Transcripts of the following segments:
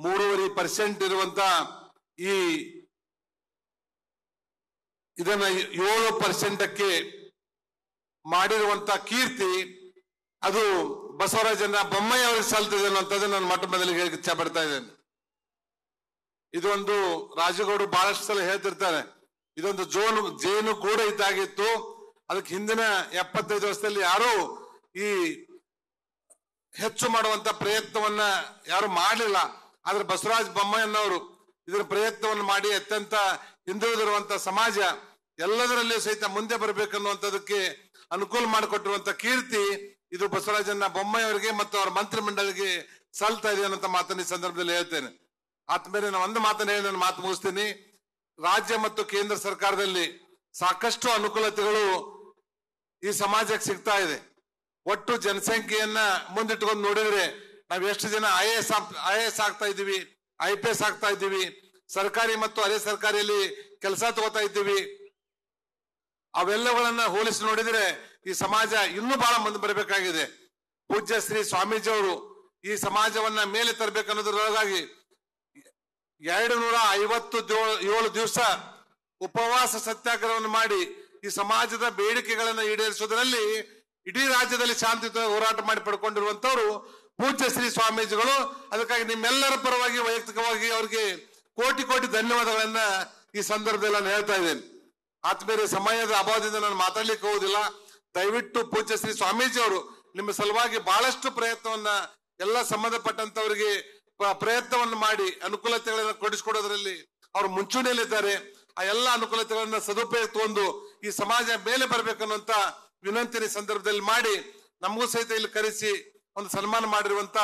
3.5% ಇರುವಂತ ಈ ಇದನ್ನ 7%ಕ್ಕೆ ಮಾಡಿರುವಂತ ಕೀರ್ತಿ ಅದು ಬಸವರಾಜನ ಬೊಮ್ಮಾಯಿ ಅವರಿಗೆ ಸಲ್ತದೆ ಅನ್ನೋಂಥದ್ದು ನಾನು ಮೊಟ್ಟ ಮೊದಲಿಗೆ ಹೇಳಿ ಇಚ್ಛೆ ಪಡ್ತಾ ಇದ್ದೇನೆ. ಇದೊಂದು ರಾಜಗೌಡರು ಬಹಳಷ್ಟು ಸಲ ಹೇಳ್ತಿರ್ತಾರೆ, ಇದೊಂದು ಜೇನು ಕೂಡ ಇದ್ದಾಗಿತ್ತು. ಅದಕ್ಕೆ ಹಿಂದಿನ 75 ವರ್ಷದಲ್ಲಿ ಯಾರು ಈ ಹೆಚ್ಚು ಮಾಡುವಂತ ಪ್ರಯತ್ನವನ್ನ ಯಾರು ಮಾಡಲಿಲ್ಲ. ಆದ್ರೆ ಬಸವರಾಜ ಬೊಮ್ಮಾಯಿಯವರು ಇದರ ಪ್ರಯತ್ನವನ್ನು ಮಾಡಿ ಅತ್ಯಂತ ಹಿಂದುಳಿದಿರುವಂತ ಸಮಾಜ ಎಲ್ಲದರಲ್ಲಿ ಸಹಿತ ಮುಂದೆ ಬರಬೇಕನ್ನುವಂಥದಕ್ಕೆ ಅನುಕೂಲ ಮಾಡಿಕೊಟ್ಟಿರುವಂತ ಕೀರ್ತಿ ಇದು ಬಸವರಾಜನ ಬೊಮ್ಮಾಯಿ ಅವರಿಗೆ ಮತ್ತು ಅವರ ಮಂತ್ರಿ ಮಂಡಳಿಗೆ ಸಲ್ತಾ ಇದೆ ಅನ್ನೋ ಮಾತನ್ನ ಈ ಸಂದರ್ಭದಲ್ಲಿ ಹೇಳ್ತೇನೆ. ಆದ್ಮೇಲೆ ನಾನು ಒಂದು ಮಾತನ್ನ ಹೇಳಿ ನಾನು ಮಾತು ಮುಗಿಸ್ತೀನಿ. ರಾಜ್ಯ ಮತ್ತು ಕೇಂದ್ರ ಸರ್ಕಾರದಲ್ಲಿ ಸಾಕಷ್ಟು ಅನುಕೂಲತೆಗಳು ಈ ಸಮಾಜಕ್ಕೆ ಸಿಗ್ತಾ ಇದೆ. ಒಟ್ಟು ಜನಸಂಖ್ಯೆಯನ್ನ ಮುಂದಿಟ್ಕೊಂಡು ನೋಡಿದ್ರೆ ನಾವ್ ಎಷ್ಟು ಜನ IAS ಆಗ್ತಾ ಇದ್ದೀವಿ, IPS ಆಗ್ತಾ ಇದ್ದೀವಿ, ಸರ್ಕಾರಿ ಮತ್ತು ಅರೆ ಸರ್ಕಾರಿಯಲ್ಲಿ ಕೆಲಸ ತಗೋತಾ ಇದ್ದೀವಿ. ಅವೆಲ್ಲಗಳನ್ನ ಹೋಲಿಸಿ ನೋಡಿದ್ರೆ ಈ ಸಮಾಜ ಇನ್ನೂ ಬಹಳ ಮುಂದೆ ಬರಬೇಕಾಗಿದೆ. ಪೂಜ್ಯ ಶ್ರೀ ಸ್ವಾಮೀಜಿ ಅವರು ಈ ಸಮಾಜವನ್ನ ಮೇಲೆ ತರಬೇಕನ್ನೋದ್ರೊಳಗಾಗಿ 257 ದಿವಸ ಉಪವಾಸ ಸತ್ಯಾಗ್ರಹವನ್ನು ಮಾಡಿ ಈ ಸಮಾಜದ ಬೇಡಿಕೆಗಳನ್ನು ಈಡೇರಿಸುವುದರಲ್ಲಿ ಇಡೀ ರಾಜ್ಯದಲ್ಲಿ ಶಾಂತಿಯುತ ಹೋರಾಟ ಮಾಡಿ ಪಡ್ಕೊಂಡಿರುವಂತವ್ರು ಪೂಜ್ಯ ಶ್ರೀ ಸ್ವಾಮೀಜಿಗಳು. ಅದಕ್ಕಾಗಿ ನಿಮ್ಮೆಲ್ಲರ ಪರವಾಗಿ ವೈಯಕ್ತಿಕವಾಗಿ ಅವರಿಗೆ ಕೋಟಿ ಕೋಟಿ ಧನ್ಯವಾದಗಳನ್ನ ಈ ಸಂದರ್ಭದಲ್ಲಿ ನಾನು ಹೇಳ್ತಾ ಇದ್ದೇನೆ. ಆತ್ಮೇಲೆ ಸಮಯದ ಅಭಾವದಿಂದ ನಾನು ಮಾತಾಡ್ಲಿಕ್ಕೆ ಹೋಗುದಿಲ್ಲ. ದಯವಿಟ್ಟು ಪೂಜ್ಯ ಶ್ರೀ ಸ್ವಾಮೀಜಿ ಅವರು ನಿಮ್ಮ ಸಲುವಾಗಿ ಬಹಳಷ್ಟು ಪ್ರಯತ್ನವನ್ನ ಎಲ್ಲ ಸಂಬಂಧಪಟ್ಟಂತವರಿಗೆ ಪ್ರಯತ್ನವನ್ನು ಮಾಡಿ ಅನುಕೂಲತೆಗಳನ್ನು ಕೊಡಿಸಿಕೊಡೋದ್ರಲ್ಲಿ ಅವರು ಮುಂಚೂಣಿಯಲ್ಲಿದ್ದಾರೆ. ಆ ಎಲ್ಲ ಅನುಕೂಲತೆಗಳನ್ನ ಸದುಪಯೋಗ ತಗೊಂಡು ಈ ಸಮಾಜ ಮೇಲೆ ಬರ್ಬೇಕನ್ನುವಂತ ವಿನಂತಿ ಸಂದರ್ಭದಲ್ಲಿ ಮಾಡಿ ನಮಗೂ ಸಹಿತ ಇಲ್ಲಿ ಕರೆಸಿ ಒಂದು ಸನ್ಮಾನ ಮಾಡಿರುವಂತ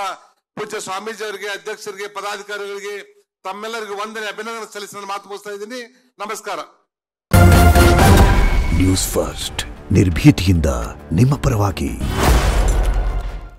ಪೂಜ್ಯ ಸ್ವಾಮೀಜಿ ಅವರಿಗೆ, ಅಧ್ಯಕ್ಷರಿಗೆ, ಪದಾಧಿಕಾರಿಗಳಿಗೆ ತಮ್ಮೆಲ್ಲರಿಗೂ ವಂದನೆ, ಅಭಿನಂದನೆ ಸಲ್ಲಿಸಿ ಮಾತು ಮುಗಿಸ್ತಾ ಇದ್ದೀನಿ. ನಮಸ್ಕಾರ. ನ್ಯೂಸ್ ಫಸ್ಟ್ ನಿರ್ಭೀತಿಯಿಂದ ನಿಮ್ಮ ಪರವಾಗಿ.